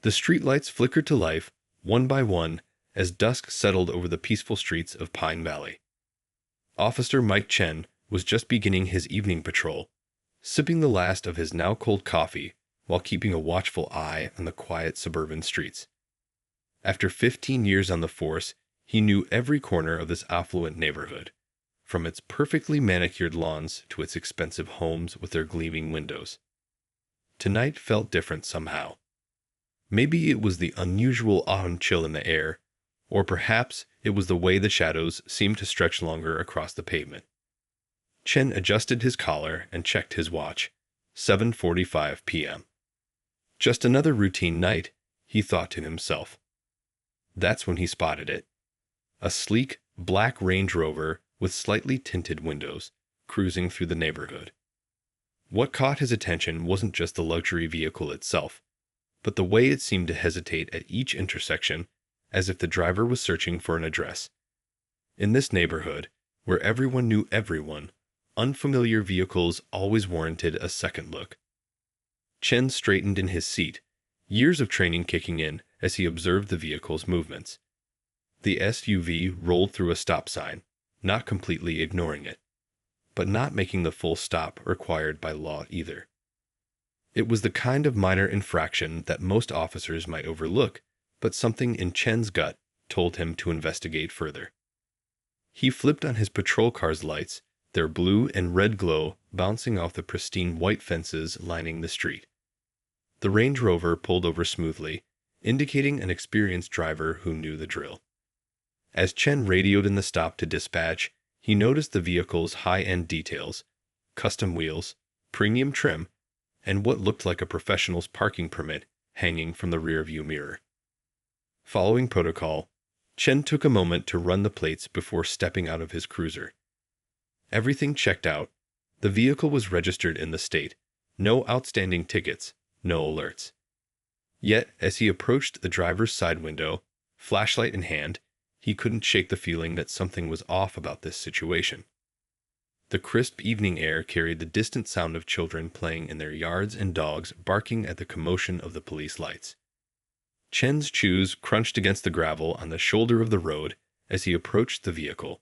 The streetlights flickered to life, one by one, as dusk settled over the peaceful streets of Pine Valley. Officer Mike Chen was just beginning his evening patrol, sipping the last of his now cold coffee while keeping a watchful eye on the quiet suburban streets. After 15 years on the force, he knew every corner of this affluent neighborhood, from its perfectly manicured lawns to its expensive homes with their gleaming windows. Tonight felt different somehow. Maybe it was the unusual autumn chill in the air, or perhaps it was the way the shadows seemed to stretch longer across the pavement. Chen adjusted his collar and checked his watch. 7:45 p.m. Just another routine night, he thought to himself. That's when he spotted it. A sleek, black Range Rover with slightly tinted windows, cruising through the neighborhood. What caught his attention wasn't just the luxury vehicle itself, but the way it seemed to hesitate at each intersection, as if the driver was searching for an address. In this neighborhood, where everyone knew everyone, unfamiliar vehicles always warranted a second look. Chen straightened in his seat, years of training kicking in as he observed the vehicle's movements. The SUV rolled through a stop sign, not completely ignoring it, but not making the full stop required by law either. It was the kind of minor infraction that most officers might overlook, but something in Chen's gut told him to investigate further. He flipped on his patrol car's lights, their blue and red glow bouncing off the pristine white fences lining the street. The Range Rover pulled over smoothly, indicating an experienced driver who knew the drill. As Chen radioed in the stop to dispatch, he noticed the vehicle's high-end details, custom wheels, premium trim, and what looked like a professional's parking permit hanging from the rearview mirror. Following protocol, Chen took a moment to run the plates before stepping out of his cruiser. Everything checked out. The vehicle was registered in the state. No outstanding tickets, no alerts. Yet, as he approached the driver's side window, flashlight in hand, he couldn't shake the feeling that something was off about this situation. The crisp evening air carried the distant sound of children playing in their yards and dogs barking at the commotion of the police lights. Chen's shoes crunched against the gravel on the shoulder of the road as he approached the vehicle,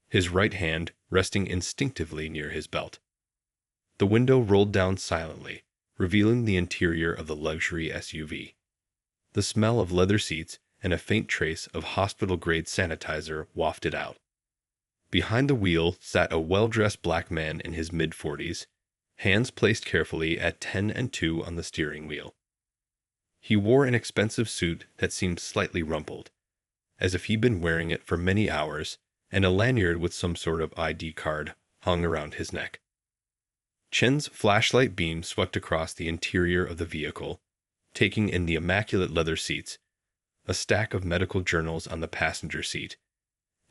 his right hand resting instinctively near his belt. The window rolled down silently, revealing the interior of the luxury SUV. The smell of leather seats and a faint trace of hospital-grade sanitizer wafted out. Behind the wheel sat a well-dressed black man in his mid-40s, hands placed carefully at 10 and 2 on the steering wheel. He wore an expensive suit that seemed slightly rumpled, as if he'd been wearing it for many hours, and a lanyard with some sort of ID card hung around his neck. Chen's flashlight beam swept across the interior of the vehicle, taking in the immaculate leather seats, a stack of medical journals on the passenger seat,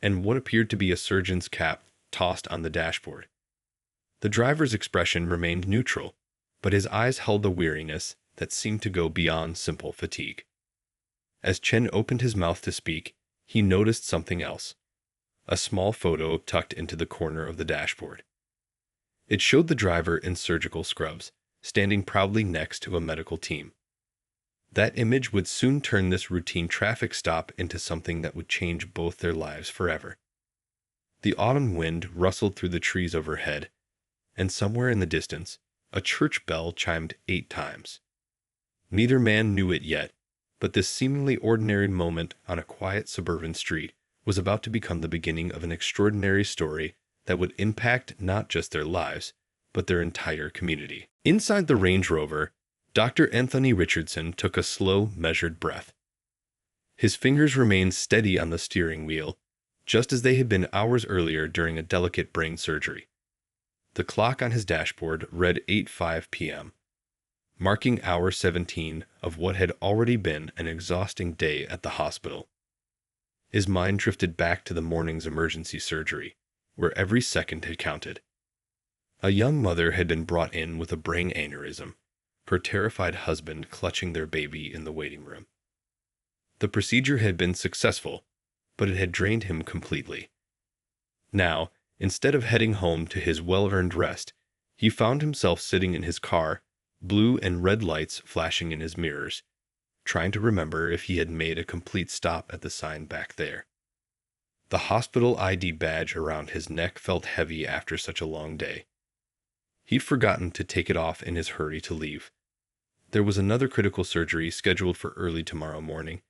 and what appeared to be a surgeon's cap tossed on the dashboard. The driver's expression remained neutral, but his eyes held a weariness that seemed to go beyond simple fatigue. As Chen opened his mouth to speak, he noticed something else. A small photo tucked into the corner of the dashboard. It showed the driver in surgical scrubs, standing proudly next to a medical team. That image would soon turn this routine traffic stop into something that would change both their lives forever. The autumn wind rustled through the trees overhead, and somewhere in the distance, a church bell chimed 8 times. Neither man knew it yet, but this seemingly ordinary moment on a quiet suburban street was about to become the beginning of an extraordinary story that would impact not just their lives, but their entire community. Inside the Range Rover, Dr. Anthony Richardson took a slow, measured breath. His fingers remained steady on the steering wheel, just as they had been hours earlier during a delicate brain surgery. The clock on his dashboard read 8:05 p.m., marking hour 17 of what had already been an exhausting day at the hospital. His mind drifted back to the morning's emergency surgery, where every second had counted. A young mother had been brought in with a brain aneurysm, her terrified husband clutching their baby in the waiting room. The procedure had been successful, but it had drained him completely. Now, instead of heading home to his well-earned rest, he found himself sitting in his car, blue and red lights flashing in his mirrors, trying to remember if he had made a complete stop at the sign back there. The hospital ID badge around his neck felt heavy after such a long day. He'd forgotten to take it off in his hurry to leave. There was another critical surgery scheduled for early tomorrow morning,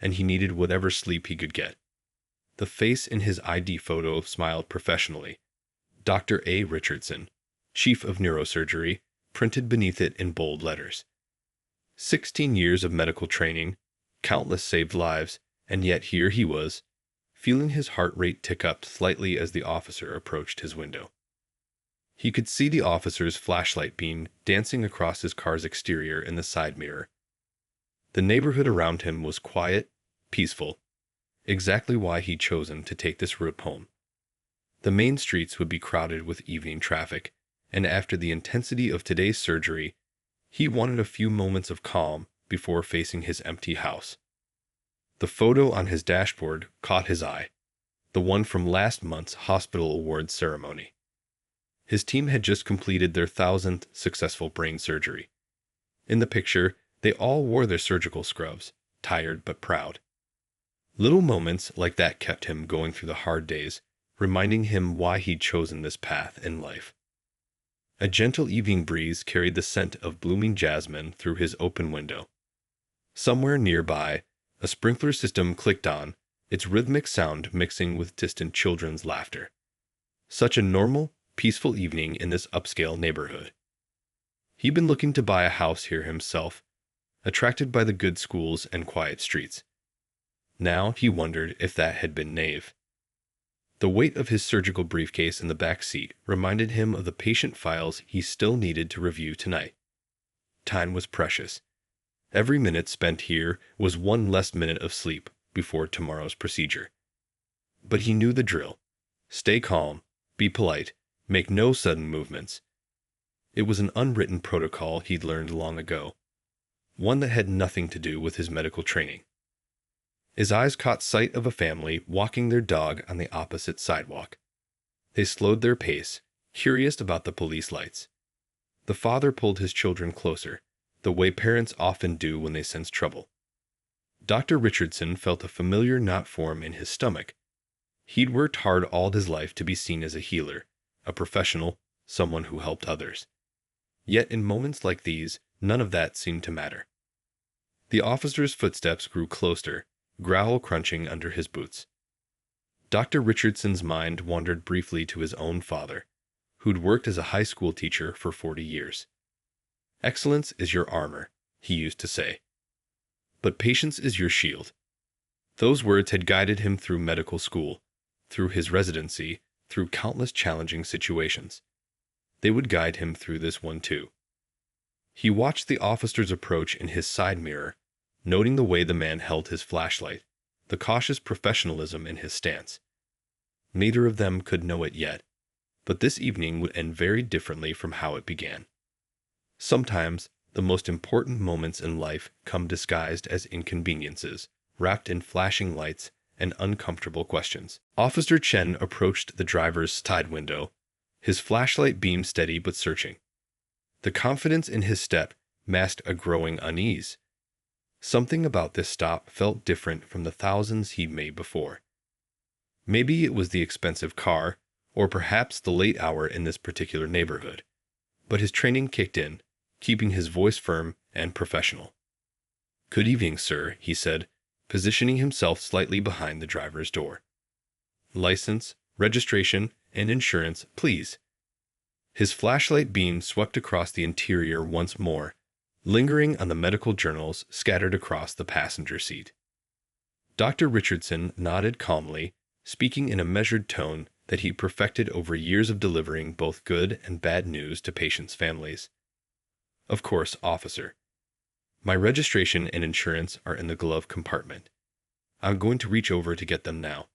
and he needed whatever sleep he could get. The face in his ID photo smiled professionally. Dr. A. Richardson, Chief of Neurosurgery, printed beneath it in bold letters. 16 years of medical training, countless saved lives, and yet here he was, feeling his heart rate tick up slightly as the officer approached his window. He could see the officer's flashlight beam dancing across his car's exterior in the side mirror. The neighborhood around him was quiet, peaceful, exactly why he'd chosen to take this route home. The main streets would be crowded with evening traffic, and after the intensity of today's surgery, he wanted a few moments of calm before facing his empty house. The photo on his dashboard caught his eye, the one from last month's hospital awards ceremony. His team had just completed their 1,000th successful brain surgery. In the picture, they all wore their surgical scrubs, tired but proud. Little moments like that kept him going through the hard days, reminding him why he'd chosen this path in life. A gentle evening breeze carried the scent of blooming jasmine through his open window. Somewhere nearby, a sprinkler system clicked on, its rhythmic sound mixing with distant children's laughter. Such a normal, peaceful evening in this upscale neighborhood. He'd been looking to buy a house here himself, attracted by the good schools and quiet streets. Now he wondered if that had been naive. The weight of his surgical briefcase in the back seat reminded him of the patient files he still needed to review tonight. Time was precious. Every minute spent here was one less minute of sleep before tomorrow's procedure. But he knew the drill. Stay calm, be polite, make no sudden movements. It was an unwritten protocol he'd learned long ago, one that had nothing to do with his medical training. His eyes caught sight of a family walking their dog on the opposite sidewalk. They slowed their pace, curious about the police lights. The father pulled his children closer, the way parents often do when they sense trouble. Dr. Richardson felt a familiar knot form in his stomach. He'd worked hard all his life to be seen as a healer, a professional, someone who helped others. Yet in moments like these, none of that seemed to matter. The officer's footsteps grew closer, growl crunching under his boots. Dr. Richardson's mind wandered briefly to his own father, who'd worked as a high school teacher for 40 years. Excellence is your armor, he used to say. But patience is your shield. Those words had guided him through medical school, through his residency, through countless challenging situations. They would guide him through this one too. He watched the officer's approach in his side mirror, noting the way the man held his flashlight, the cautious professionalism in his stance. Neither of them could know it yet, but this evening would end very differently from how it began. Sometimes, the most important moments in life come disguised as inconveniences, wrapped in flashing lights and uncomfortable questions. Officer Chen approached the driver's side window, his flashlight beam steady but searching. The confidence in his step masked a growing unease. Something about this stop felt different from the thousands he'd made before. Maybe it was the expensive car, or perhaps the late hour in this particular neighborhood. But his training kicked in, keeping his voice firm and professional. "Good evening, sir," he said, positioning himself slightly behind the driver's door. "License, registration, and insurance, please." His flashlight beam swept across the interior once more, lingering on the medical journals scattered across the passenger seat. Dr. Richardson nodded calmly, speaking in a measured tone that he perfected over years of delivering both good and bad news to patients' families. "Of course, officer. My registration and insurance are in the glove compartment. I'm going to reach over to get them now."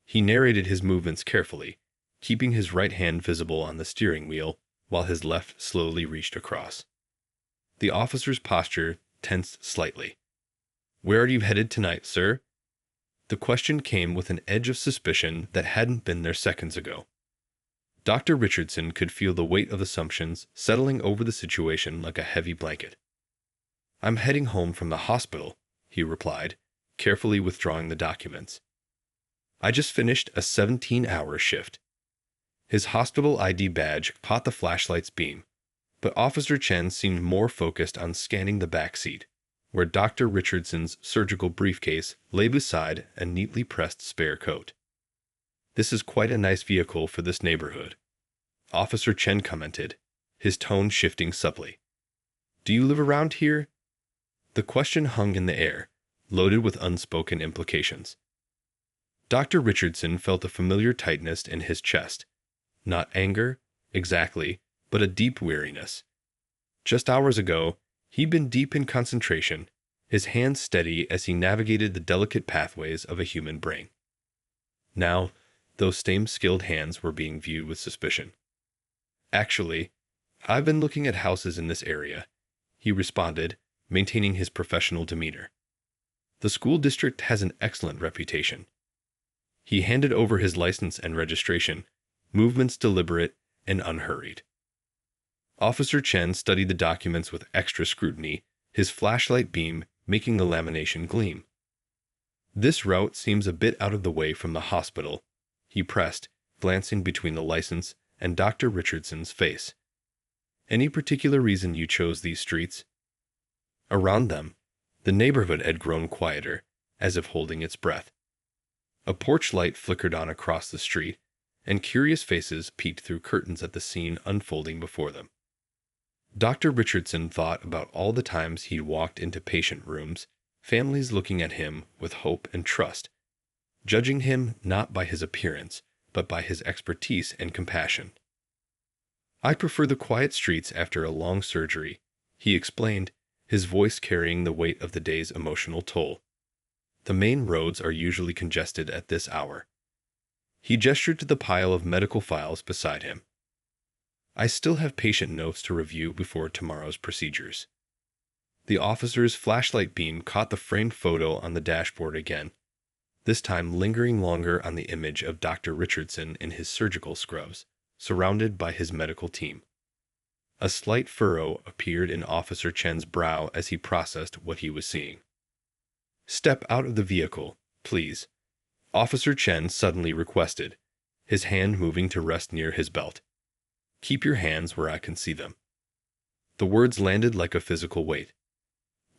He narrated his movements carefully, keeping his right hand visible on the steering wheel while his left slowly reached across. The officer's posture tensed slightly. "Where are you headed tonight, sir?" The question came with an edge of suspicion that hadn't been there seconds ago. Dr. Richardson could feel the weight of assumptions settling over the situation like a heavy blanket. I'm heading home from the hospital, he replied, carefully withdrawing the documents. I just finished a 17-hour shift. His hospital ID badge caught the flashlight's beam, but Officer Chen seemed more focused on scanning the back seat, where Dr. Richardson's surgical briefcase lay beside a neatly pressed spare coat. This is quite a nice vehicle for this neighborhood, Officer Chen commented, his tone shifting subtly. Do you live around here? The question hung in the air, loaded with unspoken implications. Dr. Richardson felt a familiar tightness in his chest. Not anger, exactly, but a deep weariness. Just hours ago, he'd been deep in concentration, his hands steady as he navigated the delicate pathways of a human brain. Now, those same skilled hands were being viewed with suspicion. Actually, I've been looking at houses in this area, he responded, maintaining his professional demeanor. The school district has an excellent reputation. He handed over his license and registration, movements deliberate and unhurried. Officer Chen studied the documents with extra scrutiny, his flashlight beam making the lamination gleam. This route seems a bit out of the way from the hospital, he pressed, glancing between the license and Dr. Richardson's face. Any particular reason you chose these streets? Around them, the neighborhood had grown quieter, as if holding its breath. A porch light flickered on across the street, and curious faces peeked through curtains at the scene unfolding before them. Dr. Richardson thought about all the times he'd walked into patient rooms, families looking at him with hope and trust, judging him not by his appearance, but by his expertise and compassion. I prefer the quiet streets after a long surgery, he explained, his voice carrying the weight of the day's emotional toll. The main roads are usually congested at this hour. He gestured to the pile of medical files beside him. I still have patient notes to review before tomorrow's procedures. The officer's flashlight beam caught the framed photo on the dashboard again, this time lingering longer on the image of Dr. Richardson in his surgical scrubs, surrounded by his medical team. A slight furrow appeared in Officer Chen's brow as he processed what he was seeing. Step out of the vehicle, please, Officer Chen suddenly requested, his hand moving to rest near his belt. Keep your hands where I can see them. The words landed like a physical weight.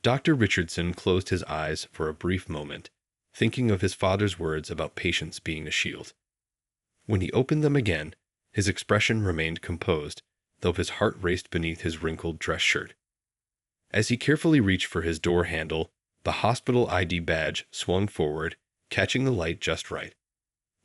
Dr. Richardson closed his eyes for a brief moment, thinking of his father's words about patience being a shield. When he opened them again, his expression remained composed, though his heart raced beneath his wrinkled dress shirt. As he carefully reached for his door handle, the hospital ID badge swung forward, catching the light just right.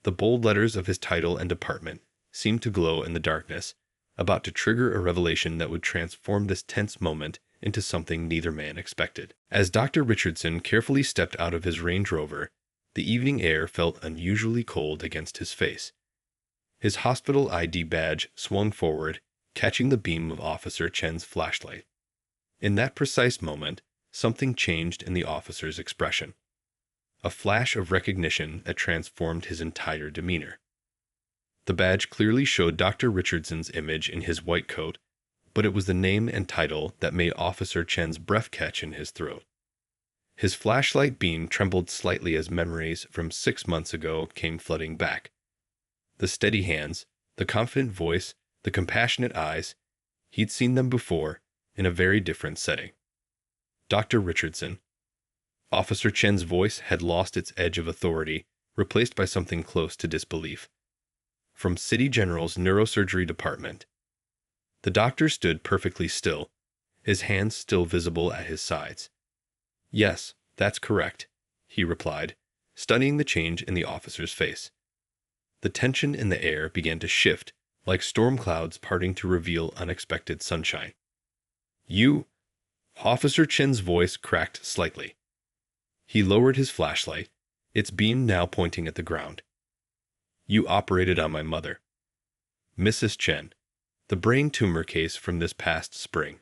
The bold letters of his title and department seemed to glow in the darkness, about to trigger a revelation that would transform this tense moment into something neither man expected. As Dr. Richardson carefully stepped out of his Range Rover, the evening air felt unusually cold against his face. His hospital ID badge swung forward, catching the beam of Officer Chen's flashlight. In that precise moment, something changed in the officer's expression. A flash of recognition that transformed his entire demeanor. The badge clearly showed Dr. Richardson's image in his white coat, but it was the name and title that made Officer Chen's breath catch in his throat. His flashlight beam trembled slightly as memories from 6 months ago came flooding back. The steady hands, the confident voice, the compassionate eyes, he'd seen them before, in a very different setting. Dr. Richardson. Officer Chen's voice had lost its edge of authority, replaced by something close to disbelief. From City General's neurosurgery department. The doctor stood perfectly still, his hands still visible at his sides. Yes, that's correct, he replied, studying the change in the officer's face. The tension in the air began to shift, like storm clouds parting to reveal unexpected sunshine. You... Officer Chen's voice cracked slightly. He lowered his flashlight, its beam now pointing at the ground. You operated on my mother. Mrs. Chen. The brain tumor case from this past spring.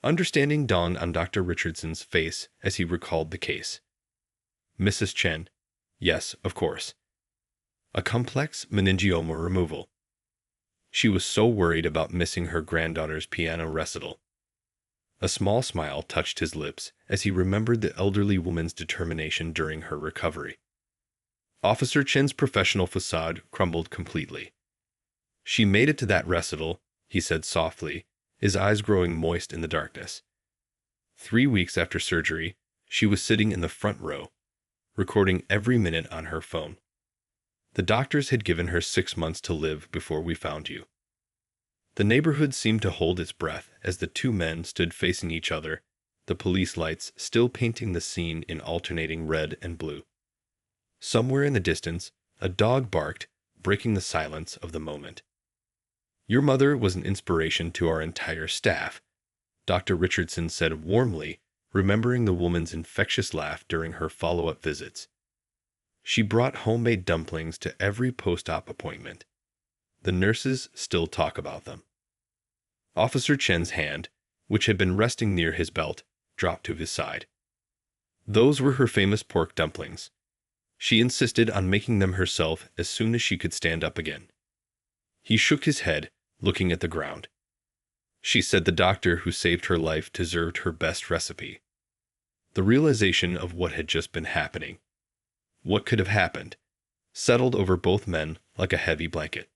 Understanding dawned on Dr. Richardson's face as he recalled the case. Mrs. Chen. Yes, of course. A complex meningioma removal. She was so worried about missing her granddaughter's piano recital. A small smile touched his lips as he remembered the elderly woman's determination during her recovery. Officer Chen's professional facade crumbled completely. "She made it to that recital," he said softly, his eyes growing moist in the darkness. 3 weeks after surgery, she was sitting in the front row, recording every minute on her phone. "The doctors had given her 6 months to live before we found you." The neighborhood seemed to hold its breath as the two men stood facing each other, the police lights still painting the scene in alternating red and blue. Somewhere in the distance, a dog barked, breaking the silence of the moment. "Your mother was an inspiration to our entire staff," Dr. Richardson said warmly, remembering the woman's infectious laugh during her follow-up visits. "She brought homemade dumplings to every post-op appointment. The nurses still talk about them." Officer Chen's hand, which had been resting near his belt, dropped to his side. "Those were her famous pork dumplings. She insisted on making them herself as soon as she could stand up again." He shook his head, looking at the ground. "She said the doctor who saved her life deserved her best recipe." The realization of what had just been happening, what could have happened, settled over both men like a heavy blanket.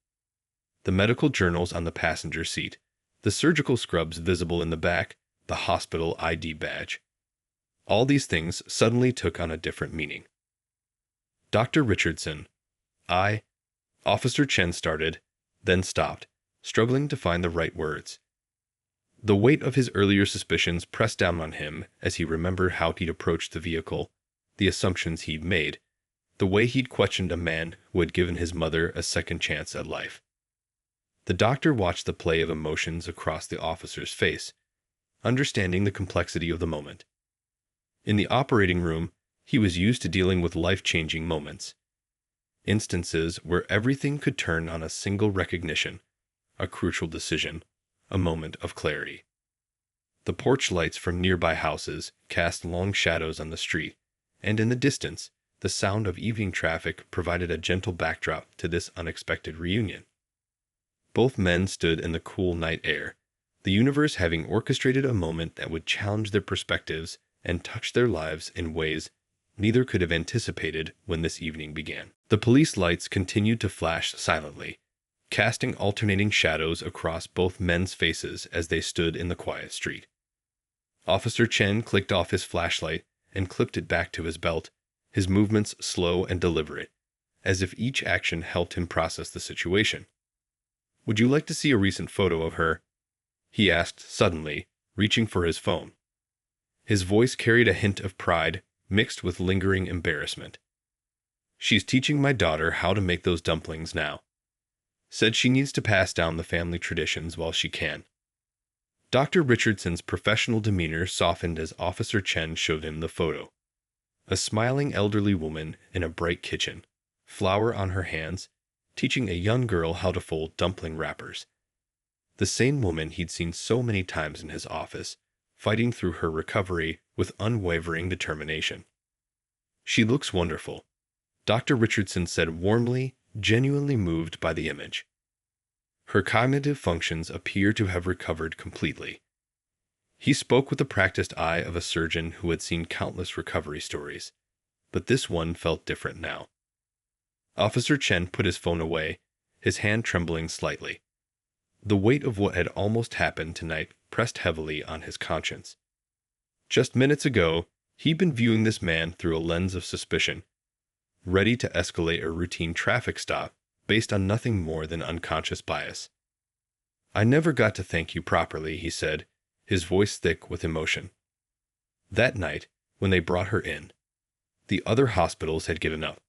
The medical journals on the passenger seat, the surgical scrubs visible in the back, the hospital ID badge. All these things suddenly took on a different meaning. "Dr. Richardson, Officer Chen started, then stopped, struggling to find the right words. The weight of his earlier suspicions pressed down on him as he remembered how he'd approached the vehicle, the assumptions he'd made, the way he'd questioned a man who had given his mother a second chance at life. The doctor watched the play of emotions across the officer's face, understanding the complexity of the moment. In the operating room, he was used to dealing with life-changing moments. Instances where everything could turn on a single recognition, a crucial decision, a moment of clarity. The porch lights from nearby houses cast long shadows on the street, and in the distance, the sound of evening traffic provided a gentle backdrop to this unexpected reunion. Both men stood in the cool night air, the universe having orchestrated a moment that would challenge their perspectives and touch their lives in ways neither could have anticipated when this evening began. The police lights continued to flash silently, casting alternating shadows across both men's faces as they stood in the quiet street. Officer Chen clicked off his flashlight and clipped it back to his belt, his movements slow and deliberate, as if each action helped him process the situation. "Would you like to see a recent photo of her?" he asked suddenly, reaching for his phone. His voice carried a hint of pride mixed with lingering embarrassment. "She's teaching my daughter how to make those dumplings now. Said she needs to pass down the family traditions while she can." Dr. Richardson's professional demeanor softened as Officer Chen showed him the photo. A smiling elderly woman in a bright kitchen, flour on her hands, teaching a young girl how to fold dumpling wrappers. The same woman he'd seen so many times in his office, fighting through her recovery with unwavering determination. "She looks wonderful," Dr. Richardson said warmly, genuinely moved by the image. "Her cognitive functions appear to have recovered completely." He spoke with the practiced eye of a surgeon who had seen countless recovery stories, but this one felt different now. Officer Chen put his phone away, his hand trembling slightly. The weight of what had almost happened tonight pressed heavily on his conscience. Just minutes ago, he'd been viewing this man through a lens of suspicion, ready to escalate a routine traffic stop based on nothing more than unconscious bias. "I never got to thank you properly," he said, his voice thick with emotion. "That night, when they brought her in, the other hospitals had given up,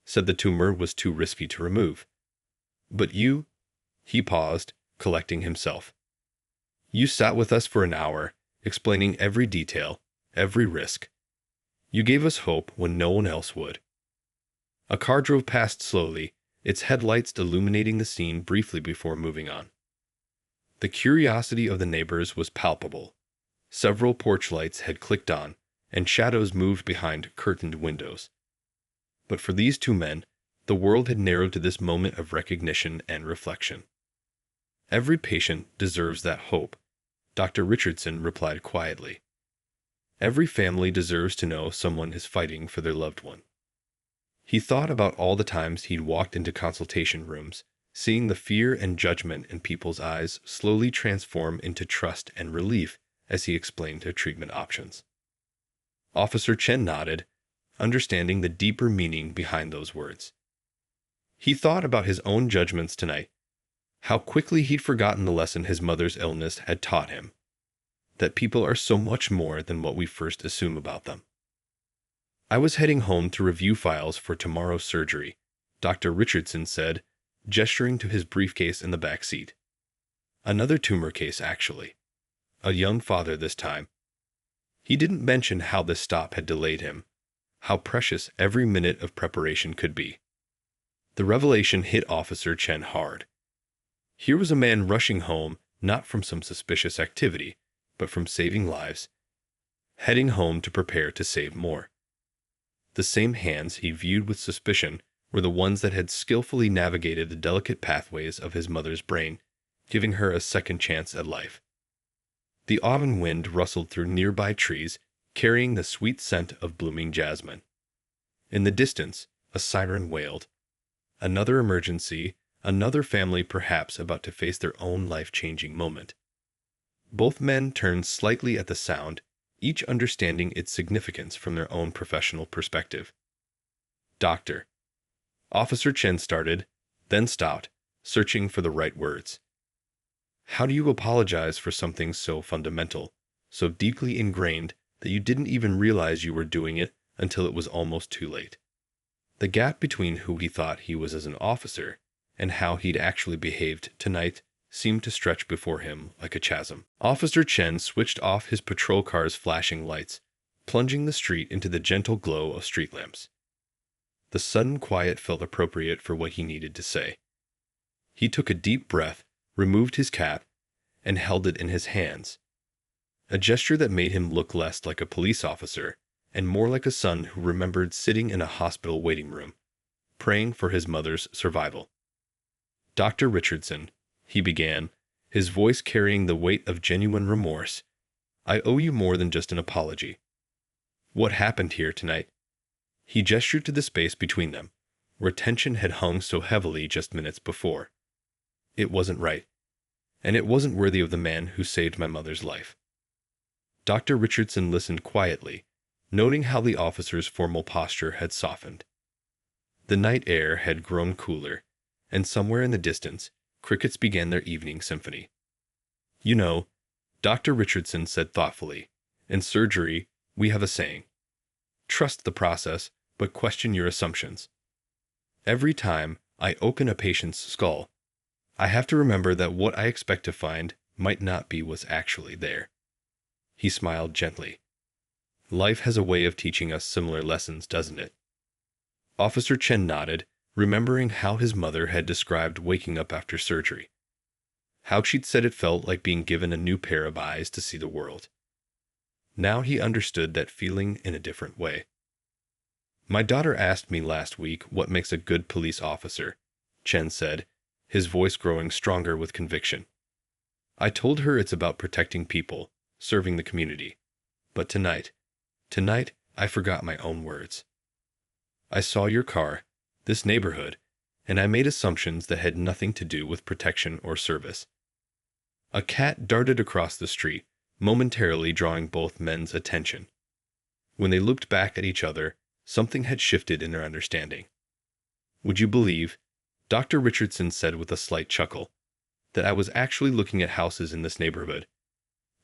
said the tumor was too risky to remove. But you," he paused, collecting himself. "You sat with us for an hour, explaining every detail, every risk. You gave us hope when no one else would." A car drove past slowly, its headlights illuminating the scene briefly before moving on. The curiosity of the neighbors was palpable. Several porch lights had clicked on, and shadows moved behind curtained windows. But for these two men, the world had narrowed to this moment of recognition and reflection. Every patient deserves that hope, Dr. Richardson replied quietly. Every family deserves to know someone is fighting for their loved one. He thought about all the times he'd walked into consultation rooms, seeing the fear and judgment in people's eyes slowly transform into trust and relief as he explained their treatment options. Officer Chen nodded, understanding the deeper meaning behind those words. He thought about his own judgments tonight, how quickly he'd forgotten the lesson his mother's illness had taught him, that people are so much more than what we first assume about them. I was heading home to review files for tomorrow's surgery, Dr. Richardson said, gesturing to his briefcase in the back seat. Another tumor case, actually. A young father this time. He didn't mention how this stop had delayed him, how precious every minute of preparation could be. The revelation hit Officer Chen hard. Here was a man rushing home not from some suspicious activity, but from saving lives, heading home to prepare to save more. The same hands he viewed with suspicion were the ones that had skillfully navigated the delicate pathways of his mother's brain, giving her a second chance at life. The autumn wind rustled through nearby trees, carrying the sweet scent of blooming jasmine. In the distance, a siren wailed. Another emergency, another family perhaps about to face their own life-changing moment. Both men turned slightly at the sound, each understanding its significance from their own professional perspective. Doctor. Officer Chen started, then stopped, searching for the right words. How do you apologize for something so fundamental, so deeply ingrained that you didn't even realize you were doing it until it was almost too late? The gap between who he thought he was as an officer and how he'd actually behaved tonight seemed to stretch before him like a chasm. Officer Chen switched off his patrol car's flashing lights, plunging the street into the gentle glow of street lamps. The sudden quiet felt appropriate for what he needed to say. He took a deep breath, removed his cap, and held it in his hands, a gesture that made him look less like a police officer and more like a son who remembered sitting in a hospital waiting room, praying for his mother's survival. Dr. Richardson, he began, his voice carrying the weight of genuine remorse, I owe you more than just an apology. What happened here tonight? He gestured to the space between them, where tension had hung so heavily just minutes before. It wasn't right, and it wasn't worthy of the man who saved my mother's life. Dr. Richardson listened quietly, noting how the officer's formal posture had softened. The night air had grown cooler, and somewhere in the distance, crickets began their evening symphony. You know, Dr. Richardson said thoughtfully, in surgery, we have a saying. Trust the process, but question your assumptions. Every time I open a patient's skull, I have to remember that what I expect to find might not be what's actually there. He smiled gently. Life has a way of teaching us similar lessons, doesn't it? Officer Chen nodded, remembering how his mother had described waking up after surgery. How she'd said it felt like being given a new pair of eyes to see the world. Now he understood that feeling in a different way. My daughter asked me last week what makes a good police officer, Chen said, his voice growing stronger with conviction. I told her it's about protecting people, serving the community. But tonight I forgot my own words. I saw your car, this neighborhood, and I made assumptions that had nothing to do with protection or service. A cat darted across the street, momentarily drawing both men's attention. When they looked back at each other, something had shifted in their understanding. Would you believe, Dr. Richardson said with a slight chuckle, that I was actually looking at houses in this neighborhood.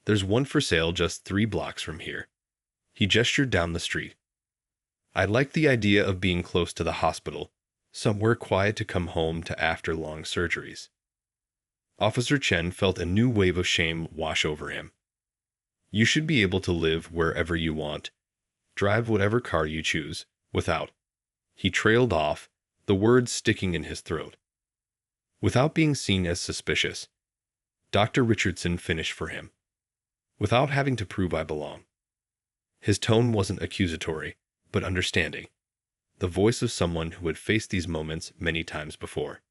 There's one for sale just 3 blocks from here. He gestured down the street. I like the idea of being close to the hospital, somewhere quiet to come home to after long surgeries. Officer Chen felt a new wave of shame wash over him. You should be able to live wherever you want, drive whatever car you choose, without. He trailed off, the words sticking in his throat. Without being seen as suspicious, Dr. Richardson finished for him. Without having to prove I belong. His tone wasn't accusatory, but understanding. The voice of someone who had faced these moments many times before.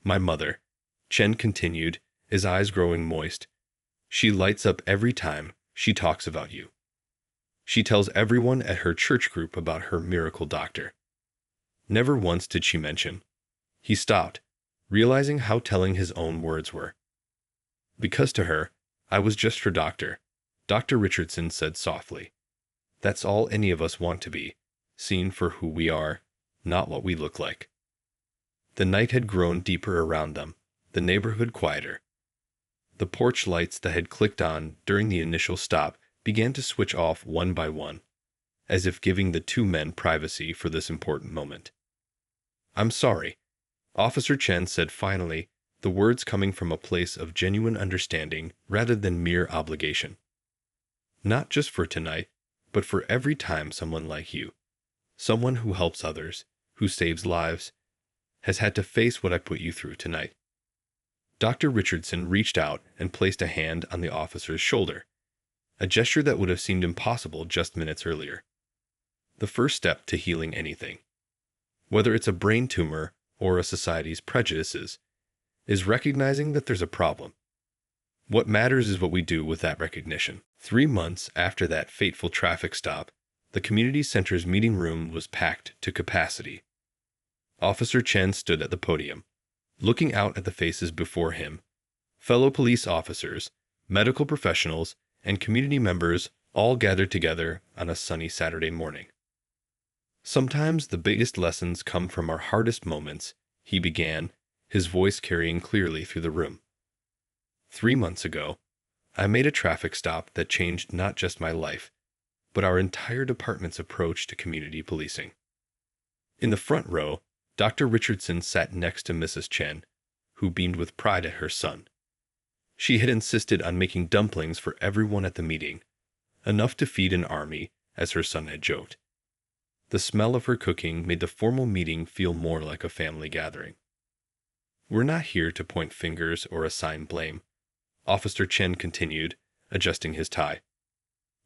My mother, Chen continued, his eyes growing moist. She lights up every time she talks about you. She tells everyone at her church group about her miracle doctor. Never once did she mention. He stopped, realizing how telling his own words were. Because to her, I was just her doctor, Dr. Richardson said softly. That's all any of us want to be, seen for who we are, not what we look like. The night had grown deeper around them, the neighborhood quieter. The porch lights that had clicked on during the initial stop began to switch off one by one, as if giving the two men privacy for this important moment. I'm sorry, Officer Chen said finally, the words coming from a place of genuine understanding rather than mere obligation. Not just for tonight, but for every time someone like you, someone who helps others, who saves lives, has had to face what I put you through tonight. Dr. Richardson reached out and placed a hand on the officer's shoulder, a gesture that would have seemed impossible just minutes earlier. The first step to healing anything, whether it's a brain tumor or a society's prejudices, is recognizing that there's a problem. What matters is what we do with that recognition. 3 months after that fateful traffic stop, the community center's meeting room was packed to capacity. Officer Chen stood at the podium, looking out at the faces before him. Fellow police officers, medical professionals, and community members all gathered together on a sunny Saturday morning. Sometimes the biggest lessons come from our hardest moments, he began, his voice carrying clearly through the room. 3 months ago, I made a traffic stop that changed not just my life, but our entire department's approach to community policing. In the front row, Dr. Richardson sat next to Mrs. Chen, who beamed with pride at her son. She had insisted on making dumplings for everyone at the meeting, enough to feed an army, as her son had joked. The smell of her cooking made the formal meeting feel more like a family gathering. We're not here to point fingers or assign blame, Officer Chen continued, adjusting his tie.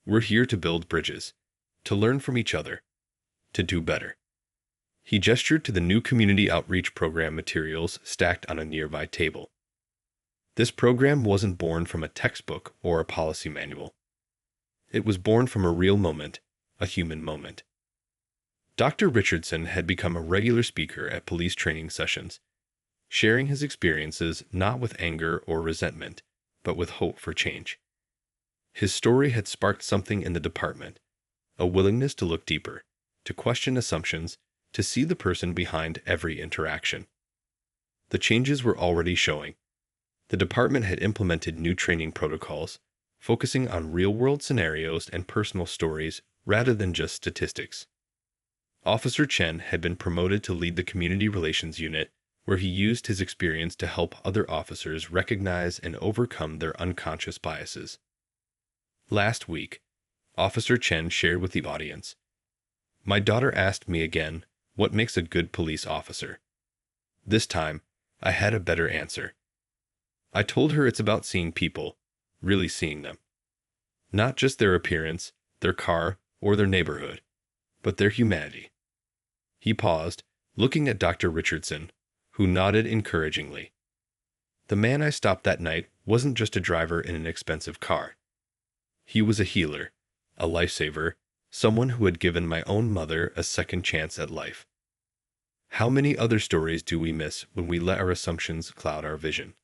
We're here to build bridges, to learn from each other, to do better. He gestured to the new community outreach program materials stacked on a nearby table. This program wasn't born from a textbook or a policy manual. It was born from a real moment, a human moment. Dr. Richardson had become a regular speaker at police training sessions, sharing his experiences not with anger or resentment, but with hope for change. His story had sparked something in the department, a willingness to look deeper, to question assumptions, to see the person behind every interaction. The changes were already showing. The department had implemented new training protocols, focusing on real-world scenarios and personal stories rather than just statistics. Officer Chen had been promoted to lead the Community Relations Unit, where he used his experience to help other officers recognize and overcome their unconscious biases. Last week, Officer Chen shared with the audience, "My daughter asked me again, what makes a good police officer? This time, I had a better answer. I told her it's about seeing people, really seeing them. Not just their appearance, their car, or their neighborhood, but their humanity." He paused, looking at Dr. Richardson, who nodded encouragingly. The man I stopped that night wasn't just a driver in an expensive car. He was a healer, a lifesaver, someone who had given my own mother a second chance at life. How many other stories do we miss when we let our assumptions cloud our vision?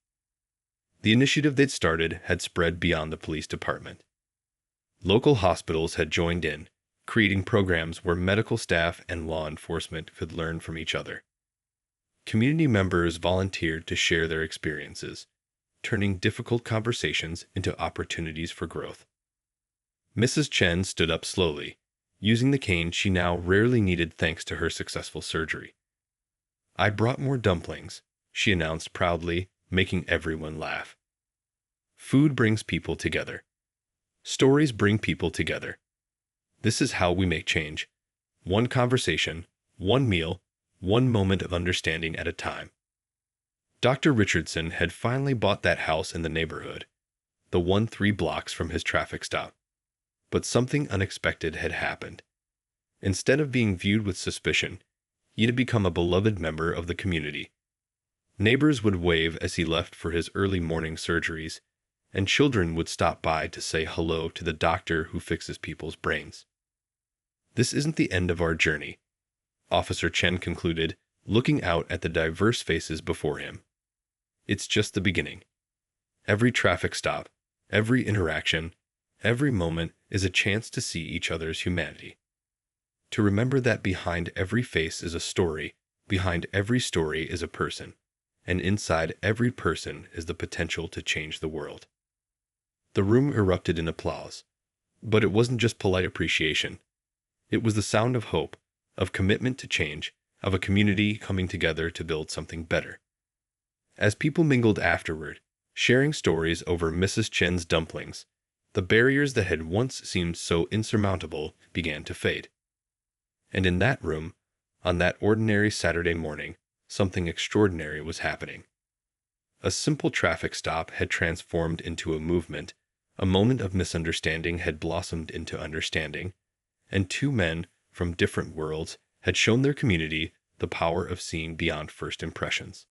The initiative they'd started had spread beyond the police department. Local hospitals had joined in, creating programs where medical staff and law enforcement could learn from each other. Community members volunteered to share their experiences, turning difficult conversations into opportunities for growth. Mrs. Chen stood up slowly, using the cane she now rarely needed thanks to her successful surgery. "I brought more dumplings," she announced proudly, making everyone laugh. Food brings people together. Stories bring people together. This is how we make change. One conversation, one meal, one moment of understanding at a time. Dr. Richardson had finally bought that house in the neighborhood, the one 3 blocks from his traffic stop. But something unexpected had happened. Instead of being viewed with suspicion, he had become a beloved member of the community. Neighbors would wave as he left for his early morning surgeries, and children would stop by to say hello to the doctor who fixes people's brains. This isn't the end of our journey, Officer Chen concluded, looking out at the diverse faces before him. It's just the beginning. Every traffic stop, every interaction, every moment is a chance to see each other's humanity. To remember that behind every face is a story, behind every story is a person, and inside every person is the potential to change the world. The room erupted in applause, but it wasn't just polite appreciation. It was the sound of hope, of commitment to change, of a community coming together to build something better. As people mingled afterward, sharing stories over Mrs. Chen's dumplings, the barriers that had once seemed so insurmountable began to fade. And in that room, on that ordinary Saturday morning, something extraordinary was happening. A simple traffic stop had transformed into a movement, a moment of misunderstanding had blossomed into understanding, and two men from different worlds had shown their community the power of seeing beyond first impressions.